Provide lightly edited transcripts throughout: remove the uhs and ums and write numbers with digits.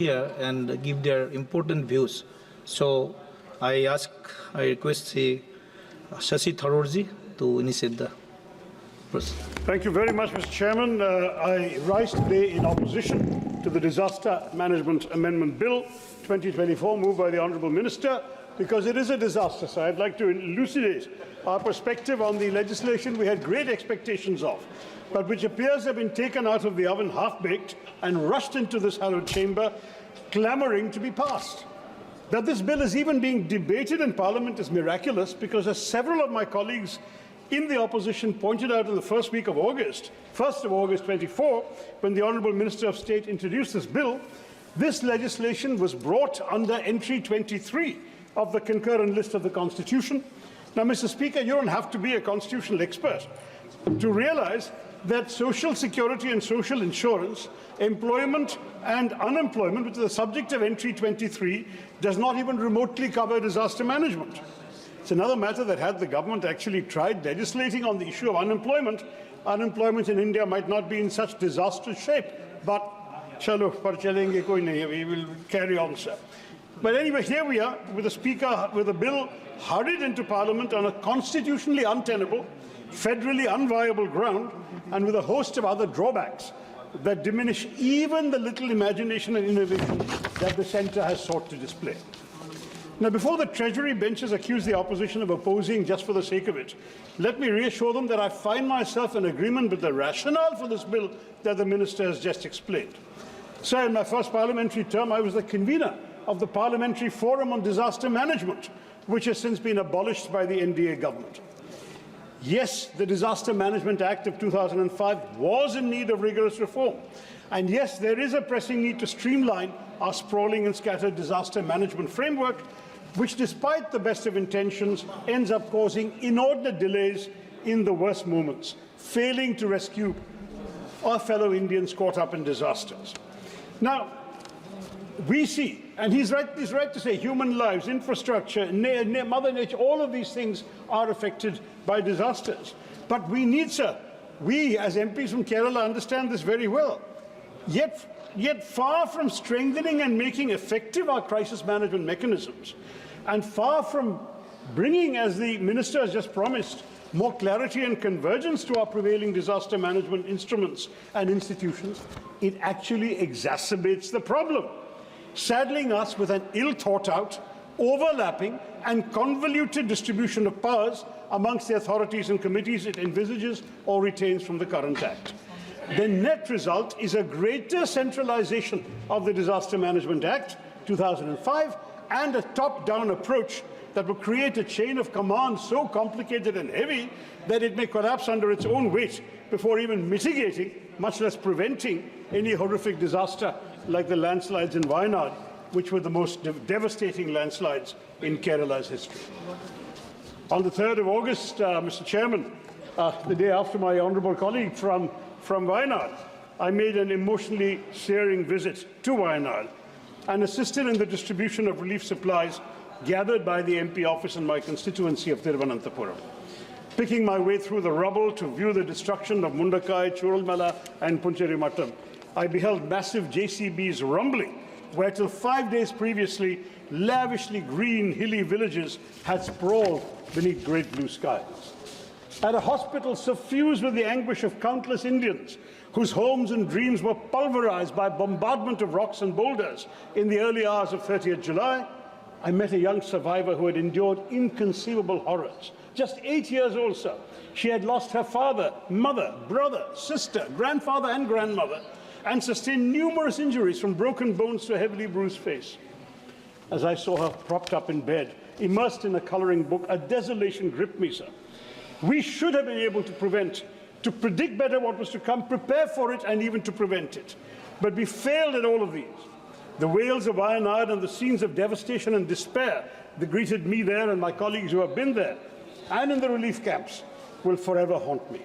here and give their important views. So I request Shashi Tharoor ji to initiate the process. Thank you very much, Mr. Chairman. I rise today in opposition to the Disaster Management Amendment Bill 2024 moved by the Honourable Minister, because it is a disaster. So I'd like to elucidate our perspective on the legislation we had great expectations of, but which appears to have been taken out of the oven half-baked and rushed into this hallowed chamber, clamouring to be passed. That this bill is even being debated in Parliament is miraculous, because as several of my colleagues in the opposition pointed out in the first week of August, 1st of August 24, when the Honourable Minister of State introduced this bill, this legislation was brought under entry 23 of the concurrent list of the Constitution. Now, Mr. Speaker, you don't have to be a constitutional expert to realise that social security and social insurance, employment and unemployment, which is the subject of entry 23, does not even remotely cover disaster management. It's another matter that had the government actually tried legislating on the issue of unemployment, unemployment in India might not be in such disastrous shape. But chalo, par chalenge koi nahi, we will carry on, sir. But anyway, here we are with a speaker, with a bill hurried into Parliament on a constitutionally untenable, federally unviable ground, and with a host of other drawbacks that diminish even the little imagination and innovation that the centre has sought to display. Now, before the Treasury benches accuse the opposition of opposing just for the sake of it, let me reassure them that I find myself in agreement with the rationale for this bill that the Minister has just explained. Sir, in my first parliamentary term, I was the convener of the Parliamentary Forum on Disaster Management, which has since been abolished by the NDA government. Yes, the Disaster Management Act of 2005 was in need of rigorous reform. And yes, there is a pressing need to streamline our sprawling and scattered disaster management framework, which, despite the best of intentions, ends up causing inordinate delays in the worst moments, failing to rescue our fellow Indians caught up in disasters. Now, we see, and he's right to say, human lives, infrastructure, Mother Nature, all of these things are affected by disasters. But we need, sir, we as MPs from Kerala understand this very well. Yet far from strengthening and making effective our crisis management mechanisms, and far from bringing, as the Minister has just promised, more clarity and convergence to our prevailing disaster management instruments and institutions, it actually exacerbates the problem, saddling us with an ill-thought-out, overlapping and convoluted distribution of powers amongst the authorities and committees it envisages or retains from the current Act. The net result is a greater centralization of the Disaster Management Act 2005 and a top-down approach that will create a chain of command so complicated and heavy that it may collapse under its own weight before even mitigating, much less preventing, any horrific disaster like the landslides in Wayanad, which were the most devastating landslides in Kerala's history. On the 3rd of August, Mr. Chairman, the day after my honourable colleague from Wayanad, I made an emotionally searing visit to Wayanad and assisted in the distribution of relief supplies gathered by the MP office in my constituency of Thiruvananthapuram. Picking my way through the rubble to view the destruction of Mundakai, Churalmala and Puncherimattam, I beheld massive JCBs rumbling, where till 5 days previously, lavishly green, hilly villages had sprawled beneath great blue skies. At a hospital suffused with the anguish of countless Indians, whose homes and dreams were pulverized by bombardment of rocks and boulders in the early hours of 30th July, I met a young survivor who had endured inconceivable horrors. Just 8 years old, sir. She had lost her father, mother, brother, sister, grandfather and grandmother, and sustained numerous injuries from broken bones to a heavily bruised face. As I saw her propped up in bed, immersed in a colouring book, a desolation gripped me, sir. We should have been able to predict better what was to come, prepare for it, and even to prevent it. But we failed at all of these. The wails of Wayanad and the scenes of devastation and despair that greeted me there and my colleagues who have been there, and in the relief camps, will forever haunt me.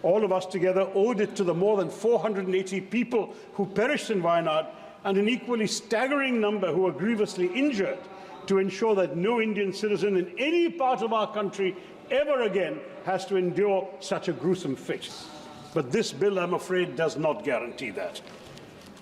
All of us together owed it to the more than 480 people who perished in Wayanad and an equally staggering number who were grievously injured to ensure that no Indian citizen in any part of our country ever again has to endure such a gruesome fate. But this bill, I'm afraid, does not guarantee that.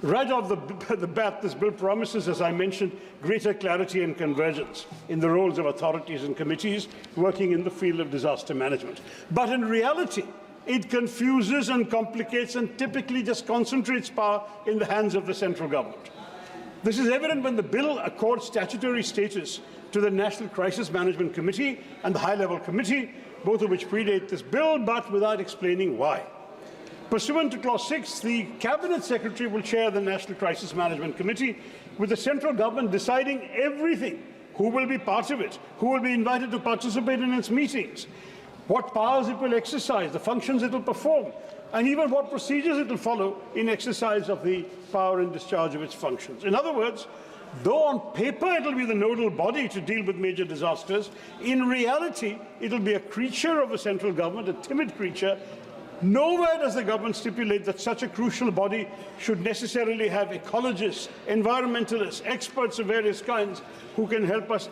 Right off the bat, this bill promises, as I mentioned, greater clarity and convergence in the roles of authorities and committees working in the field of disaster management. But in reality, it confuses and complicates and typically just concentrates power in the hands of the central government. This is evident when the bill accords statutory status to the National Crisis Management Committee and the High-Level Committee, both of which predate this bill, but without explaining why. Pursuant to Clause 6, the Cabinet Secretary will chair the National Crisis Management Committee, with the central government deciding everything: who will be part of it, who will be invited to participate in its meetings, what powers it will exercise, the functions it will perform, and even what procedures it will follow in exercise of the power and discharge of its functions. In other words, though on paper it will be the nodal body to deal with major disasters, in reality it will be a creature of the central government, a timid creature. Nowhere does the government stipulate that such a crucial body should necessarily have ecologists, environmentalists, experts of various kinds who can help us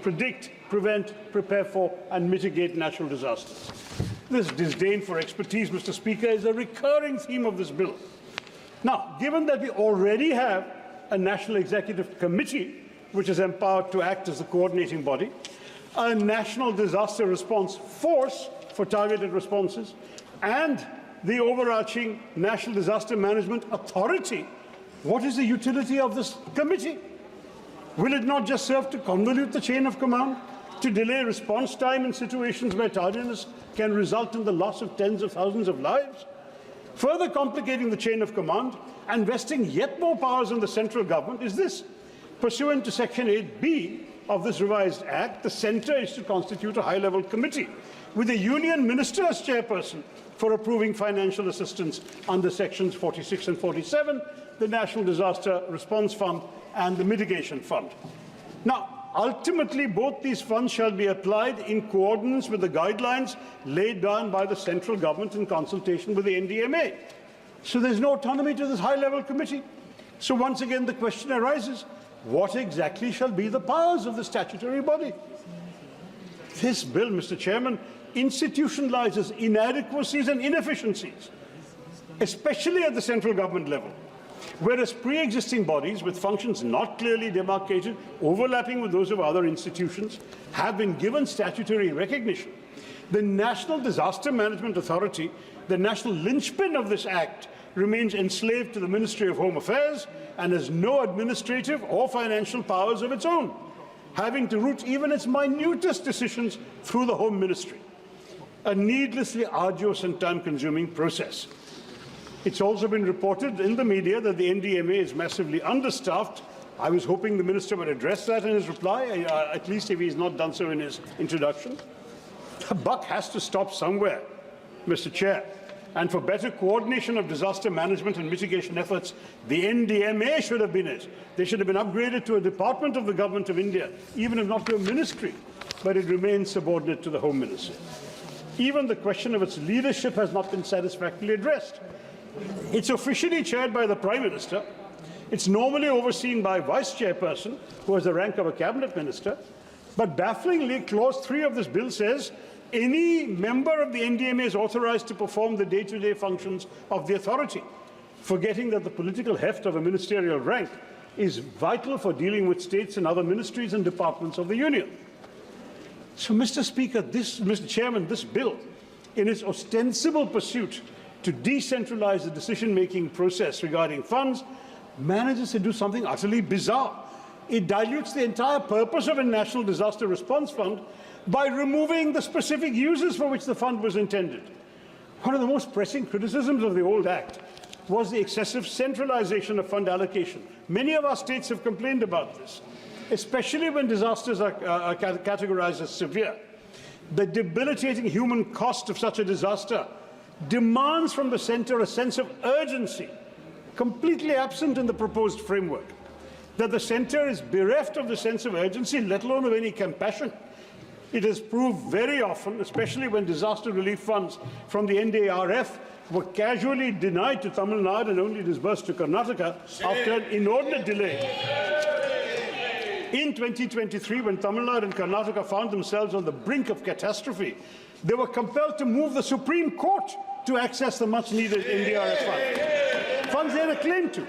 predict, prevent, prepare for and mitigate natural disasters. This disdain for expertise, Mr. Speaker, is a recurring theme of this bill. Now, given that we already have a National Executive Committee, which is empowered to act as the coordinating body, a National Disaster Response Force for targeted responses, and the overarching National Disaster Management Authority, what is the utility of this committee? Will it not just serve to convolute the chain of command, to delay response time in situations where tardiness can result in the loss of tens of thousands of lives? Further complicating the chain of command and vesting yet more powers in the central government is this: pursuant to Section 8B of this revised Act, the Centre is to constitute a high-level committee with a union minister as chairperson for approving financial assistance under Sections 46 and 47, the National Disaster Response Fund and the Mitigation Fund. Now, ultimately, both these funds shall be applied in coordinates with the guidelines laid down by the central government in consultation with the NDMA. So there's no autonomy to this high-level committee. So once again, the question arises, what exactly shall be the powers of the statutory body? This bill, Mr. Chairman, institutionalizes inadequacies and inefficiencies, especially at the central government level, whereas pre-existing bodies with functions not clearly demarcated, overlapping with those of other institutions, have been given statutory recognition. The National Disaster Management Authority, the national linchpin of this Act, remains enslaved to the Ministry of Home Affairs and has no administrative or financial powers of its own, having to route even its minutest decisions through the Home Ministry. A needlessly arduous and time-consuming process. It's also been reported in the media that the NDMA is massively understaffed. I was hoping the Minister would address that in his reply, at least if he's not done so in his introduction. The buck has to stop somewhere, Mr. Chair. And for better coordination of disaster management and mitigation efforts, the NDMA should have been it. They should have been upgraded to a department of the Government of India, even if not to a ministry, but it remains subordinate to the Home Ministry. Even the question of its leadership has not been satisfactorily addressed. It's officially chaired by the Prime Minister. It's normally overseen by Vice Chairperson, who has the rank of a Cabinet Minister. But bafflingly, Clause 3 of this bill says any member of the NDMA is authorized to perform the day-to-day functions of the authority, forgetting that the political heft of a ministerial rank is vital for dealing with states and other ministries and departments of the Union. So, Mr. Speaker, Mr. Chairman, this bill, in its ostensible pursuit to decentralize the decision-making process regarding funds, manages to do something utterly bizarre. It dilutes the entire purpose of a National Disaster Response Fund by removing the specific uses for which the fund was intended. One of the most pressing criticisms of the old Act was the excessive centralization of fund allocation. Many of our states have complained about this, especially when disasters are categorized as severe. The debilitating human cost of such a disaster demands from the centre a sense of urgency, completely absent in the proposed framework. That the centre is bereft of the sense of urgency, let alone of any compassion. It has proved very often, especially when disaster relief funds from the NDRF were casually denied to Tamil Nadu and only disbursed to Karnataka after an inordinate delay. In 2023, when Tamil Nadu and Karnataka found themselves on the brink of catastrophe, they were compelled to move the Supreme Court to access the much-needed NDRF funds. Funds they had a claim to.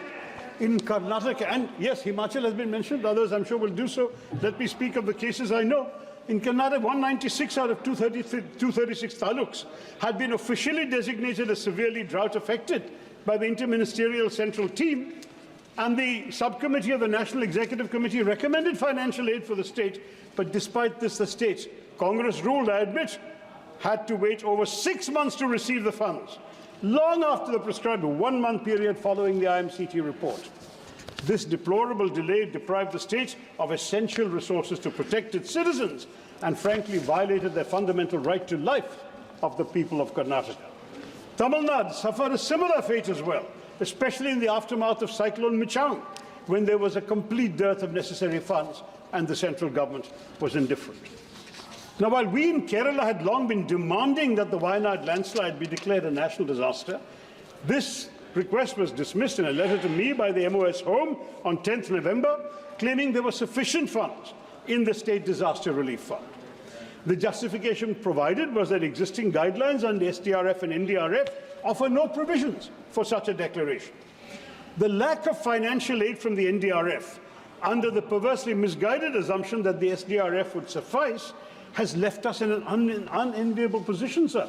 in Karnataka, and yes, Himachal has been mentioned, others I'm sure will do so. Let me speak of the cases I know. In Kannada, 196 out of 236 taluks had been officially designated as severely drought affected by the interministerial central team, and the subcommittee of the National Executive Committee recommended financial aid for the state, but despite this, the state, Congress ruled, I admit, had to wait over 6 months to receive the funds, long after the prescribed 1-month period following the IMCT report. This deplorable delay deprived the state of essential resources to protect its citizens and frankly violated their fundamental right to life of the people of Karnataka. Tamil Nadu suffered a similar fate as well, especially in the aftermath of Cyclone Michaung, when there was a complete dearth of necessary funds and the central government was indifferent. Now, while we in Kerala had long been demanding that the Wayanad landslide be declared a national disaster, this request was dismissed in a letter to me by the MOS Home on 10th November, claiming there were sufficient funds in the State Disaster Relief Fund. The justification provided was that existing guidelines under SDRF and NDRF offer no provisions for such a declaration. The lack of financial aid from the NDRF, under the perversely misguided assumption that the SDRF would suffice, has left us in an unenviable position, sir.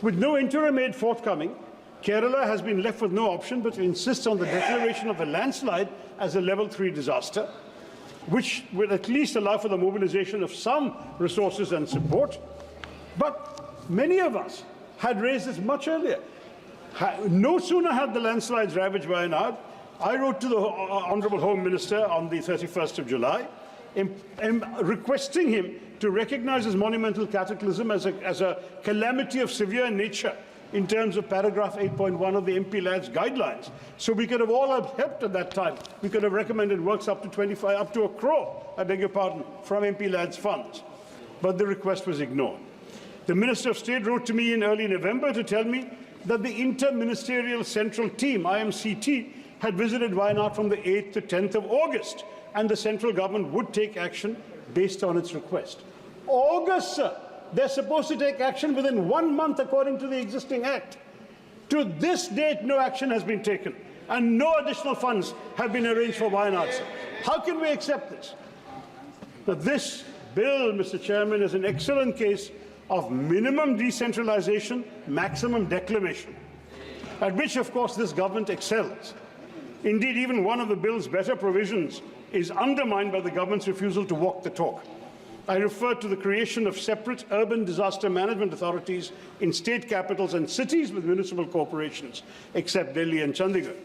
With no interim aid forthcoming, Kerala has been left with no option but to insist on the declaration of a landslide as a level 3 disaster, which will at least allow for the mobilization of some resources and support. But many of us had raised this much earlier. No sooner had the landslides ravaged Wayanad, I wrote to the Honourable Home Minister on the 31st of July, requesting him to recognise this monumental cataclysm as a calamity of severe nature in terms of paragraph 8.1 of the MP Lads guidelines. So we could have all helped at that time. We could have recommended works up to 25, up to £1 crore, I beg your pardon, from MP Lads funds. But the request was ignored. The Minister of State wrote to me in early November to tell me that the Inter-Ministerial Central Team, IMCT, had visited Wayanad from the 8th to 10th of August, and the central government would take action based on its request. August, sir. They're supposed to take action within 1 month according to the existing Act. To this date, no action has been taken, and no additional funds have been arranged for Wayanad, sir. How can we accept this? Now, this bill, Mr. Chairman, is an excellent case of minimum decentralization, maximum declaration, at which, of course, this government excels. Indeed, even one of the bill's better provisions is undermined by the government's refusal to walk the talk. I refer to the creation of separate urban disaster management authorities in state capitals and cities with municipal corporations, except Delhi and Chandigarh.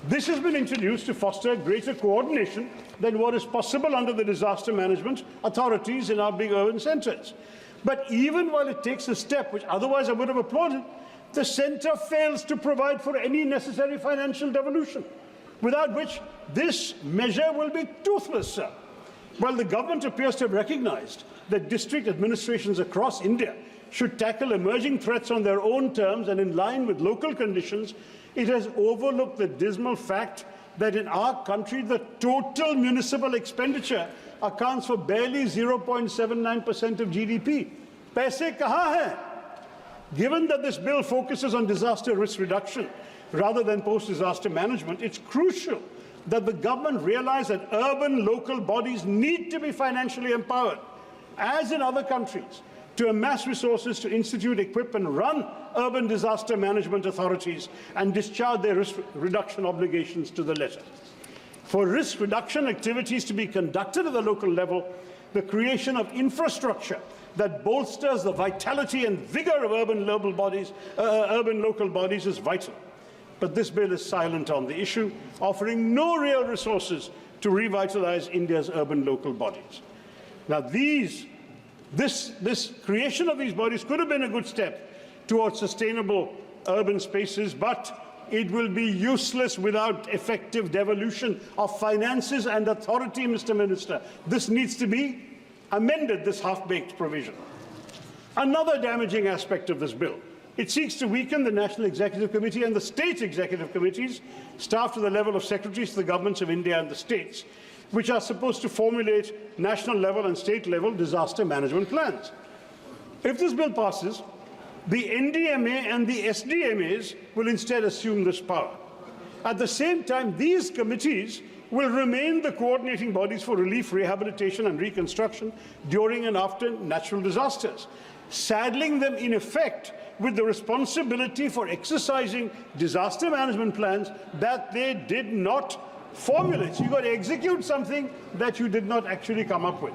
This has been introduced to foster greater coordination than what is possible under the disaster management authorities in our big urban centres. But even while it takes a step which otherwise I would have applauded, the centre fails to provide for any necessary financial devolution, without which this measure will be toothless, sir. While the government appears to have recognized that district administrations across India should tackle emerging threats on their own terms and in line with local conditions, it has overlooked the dismal fact that in our country, the total municipal expenditure accounts for barely 0.79% of GDP. Paise kahan hai? Given that this bill focuses on disaster risk reduction rather than post-disaster management, it's crucial that the government realize that urban local bodies need to be financially empowered, as in other countries, to amass resources to institute, equip and run urban disaster management authorities and discharge their risk reduction obligations to the letter. For risk reduction activities to be conducted at the local level, the creation of infrastructure that bolsters the vitality and vigor of urban local bodies is vital. But this bill is silent on the issue, offering no real resources to revitalize India's urban local bodies. Now, this creation of these bodies could have been a good step towards sustainable urban spaces, but it will be useless without effective devolution of finances and authority, Mr. Minister. This needs to be amended, this half-baked provision. Another damaging aspect of this bill: it seeks to weaken the National Executive Committee and the State Executive Committees, staffed to the level of secretaries to the governments of India and the states, which are supposed to formulate national level and state level disaster management plans. If this bill passes, the NDMA and the SDMAs will instead assume this power. At the same time, these committees will remain the coordinating bodies for relief, rehabilitation and reconstruction during and after natural disasters, saddling them in effect with the responsibility for exercising disaster management plans that they did not formulate. So you've got to execute something that you did not actually come up with.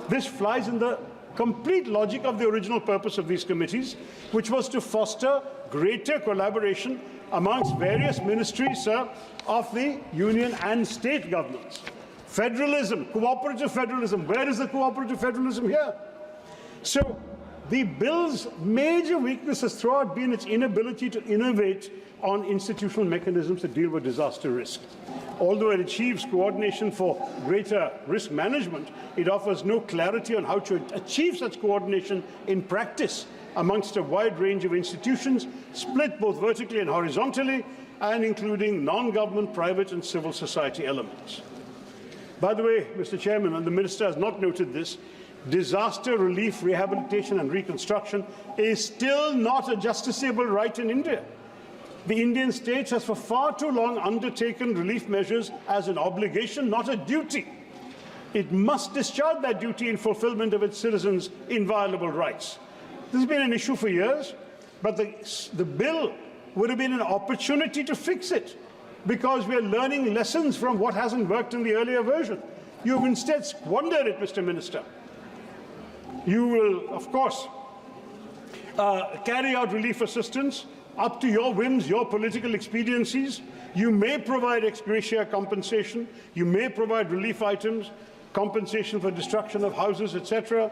This flies in the complete logic of the original purpose of these committees, which was to foster greater collaboration amongst various ministries, sir, of the union and state governments. Federalism, cooperative federalism. Where is the cooperative federalism here? So the bill's major weakness has throughout been its inability to innovate on institutional mechanisms to deal with disaster risk. Although it achieves coordination for greater risk management, it offers no clarity on how to achieve such coordination in practice amongst a wide range of institutions, split both vertically and horizontally, and including non-government, private and civil society elements. By the way, Mr. Chairman, and the Minister has not noted this, disaster relief, rehabilitation and reconstruction is still not a justiciable right in India. The Indian state has for far too long undertaken relief measures as an obligation, not a duty. It must discharge that duty in fulfillment of its citizens' inviolable rights. This has been an issue for years, but the bill would have been an opportunity to fix it, because we are learning lessons from what hasn't worked in the earlier version. You have instead squandered it, Mr. Minister. You will, of course, carry out relief assistance up to your whims, your political expediencies. You may provide ex gratia compensation. You may provide relief items, compensation for destruction of houses, etc.,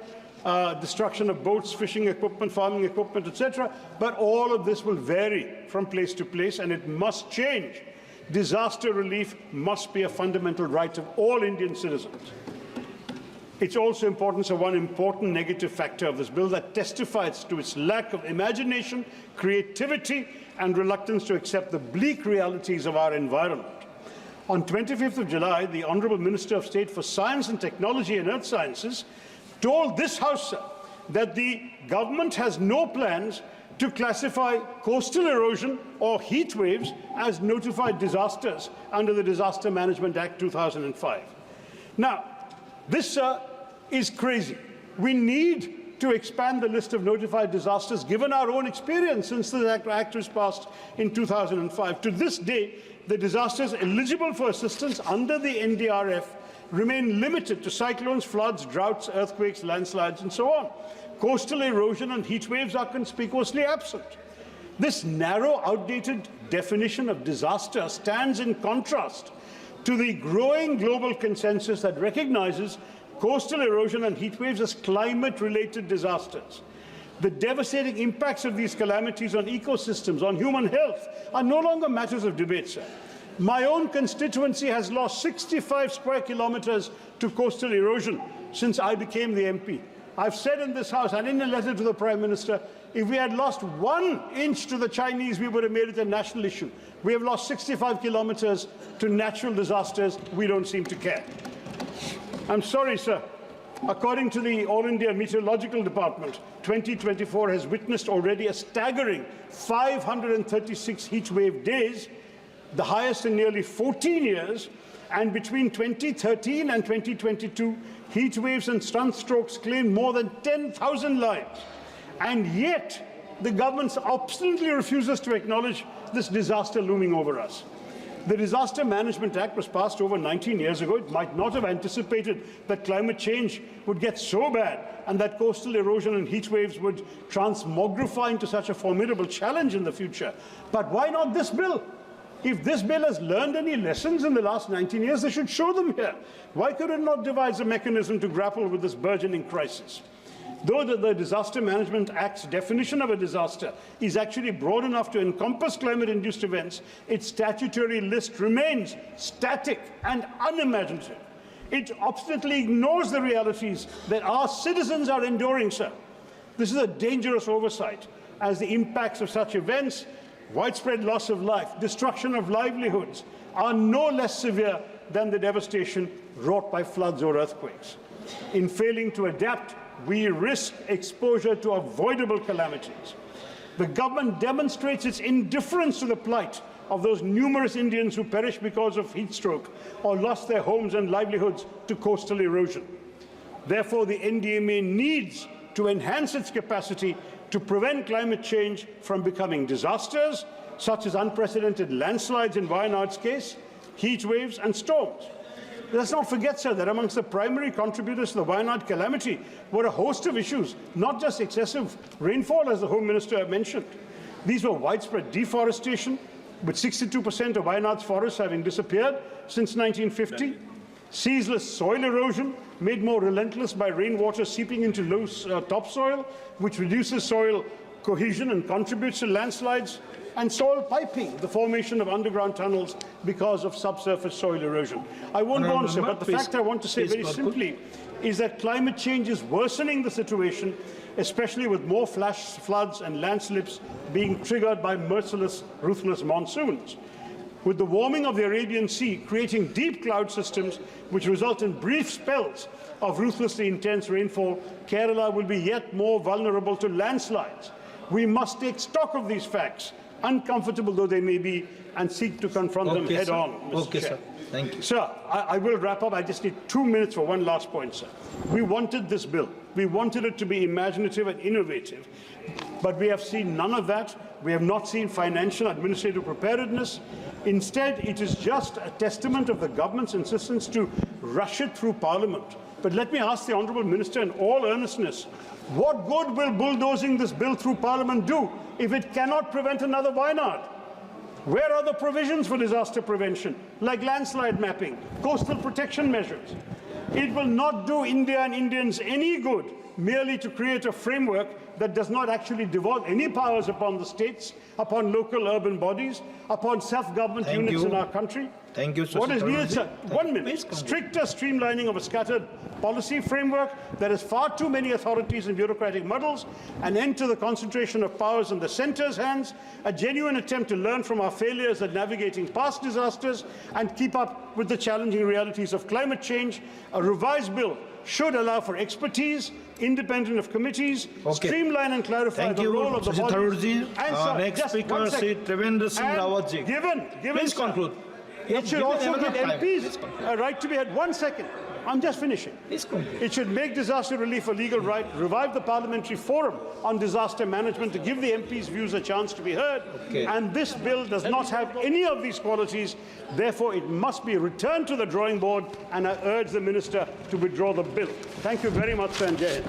destruction of boats, fishing equipment, farming equipment, etc. But all of this will vary from place to place, and it must change. Disaster relief must be a fundamental right of all Indian citizens. It's also important, so one important negative factor of this bill that testifies to its lack of imagination, creativity, and reluctance to accept the bleak realities of our environment. On 25th of July, the Honourable Minister of State for Science and Technology and Earth Sciences told this House, sir, that the government has no plans to classify coastal erosion or heat waves as notified disasters under the Disaster Management Act 2005. Now, this, sir, is crazy. We need to expand the list of notified disasters given our own experience since the Act was passed in 2005. To this day, the disasters eligible for assistance under the NDRF remain limited to cyclones, floods, droughts, earthquakes, landslides, and so on. Coastal erosion and heat waves are conspicuously absent. This narrow, outdated definition of disaster stands in contrast to the growing global consensus that recognizes coastal erosion and heat waves as climate-related disasters. The devastating impacts of these calamities on ecosystems, on human health, are no longer matters of debate, sir. My own constituency has lost 65 square kilometers to coastal erosion since I became the MP. I've said in this House and in a letter to the Prime Minister, if we had lost 1 inch to the Chinese, we would have made it a national issue. We have lost 65 kilometers to natural disasters. We don't seem to care. I'm sorry, sir. According to the All India Meteorological Department, 2024 has witnessed already a staggering 536 heat wave days, the highest in nearly 14 years, and between 2013 and 2022, heat waves and sunstrokes claimed more than 10,000 lives. And yet, the government obstinately refuses to acknowledge this disaster looming over us. The Disaster Management Act was passed over 19 years ago. It might not have anticipated that climate change would get so bad and that coastal erosion and heat waves would transmogrify into such a formidable challenge in the future. But why not this bill? If this bill has learned any lessons in the last 19 years, they should show them here. Why could it not devise a mechanism to grapple with this burgeoning crisis? Though the Disaster Management Act's definition of a disaster is actually broad enough to encompass climate-induced events, its statutory list remains static and unimaginative. It obstinately ignores the realities that our citizens are enduring, sir. This is a dangerous oversight, as the impacts of such events, widespread loss of life, destruction of livelihoods, are no less severe than the devastation wrought by floods or earthquakes. In failing to adapt, we risk exposure to avoidable calamities. The government demonstrates its indifference to the plight of those numerous Indians who perished because of heat stroke or lost their homes and livelihoods to coastal erosion. Therefore, the NDMA needs to enhance its capacity to prevent climate change from becoming disasters, such as unprecedented landslides in Wayanad's case, heat waves and storms. Let's not forget, sir, that amongst the primary contributors to the Wayanad calamity were a host of issues, not just excessive rainfall, as the Home Minister mentioned. These were widespread deforestation, with 62% of Wayanad's forests having disappeared since 1950, ceaseless soil erosion, made more relentless by rainwater seeping into loose topsoil, which reduces soil cohesion and contributes to landslides, and soil piping, the formation of underground tunnels because of subsurface soil erosion. I won't go on, sir, but the fact I want to say very simply is that climate change is worsening the situation, especially with more flash floods and landslips being triggered by merciless, ruthless monsoons. With the warming of the Arabian Sea creating deep cloud systems which result in brief spells of ruthlessly intense rainfall, Kerala will be yet more vulnerable to landslides. We must take stock of these facts, uncomfortable though they may be, and seek to confront them head on, Mr. Chair. Sir. Thank you. Sir, I will wrap up. I just need 2 minutes for one last point, sir. We wanted this bill. We wanted it to be imaginative and innovative, but we have seen none of that. We have not seen financial administrative preparedness. Instead, it is just a testament of the government's insistence to rush it through Parliament. But let me ask the Honourable Minister in all earnestness, what good will bulldozing this bill through Parliament do if it cannot prevent another Wayanad? Where are the provisions for disaster prevention, like landslide mapping, coastal protection measures? It will not do India and Indians any good merely to create a framework that does not actually devolve any powers upon the states, upon local urban bodies, upon self-government units in our country. Thank you, Shashi What is needed, Tharoor sir? 1 minute. Stricter streamlining of a scattered policy framework. There is far too many authorities and bureaucratic muddles. An end to the concentration of powers in the centre's hands. A genuine attempt to learn from our failures at navigating past disasters and keep up with the challenging realities of climate change. A revised bill should allow for expertise, independent of committees, streamline and clarify the role of the bodies. And next speaker, Sri Trivendra Singh Rawat ji. Given, Please conclude. It should also give MPs a right to be heard. 1 second. I'm just finishing. It should make disaster relief a legal right, revive the parliamentary forum on disaster management to give the MPs' views a chance to be heard. And this bill does not have any of these qualities. Therefore, it must be returned to the drawing board, and I urge the Minister to withdraw the bill. Thank you very much, sir, and Jai Hind.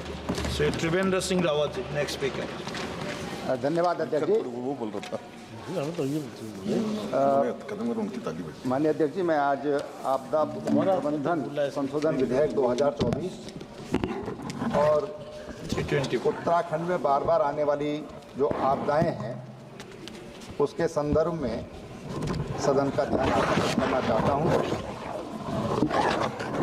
Sri Trivendra Singh Rawat ji, next speaker. धन्यवाद अध्यक्ष जी। माननीय अध्यक्ष जी, मैं आज आपदा प्रबंधन संशोधन विधेयक 2024 और उत्तराखंड में बार बार आने वाली जो आपदाएं हैं उसके संदर्भ में सदन का ध्यान आकर्षित करना चाहता हूं।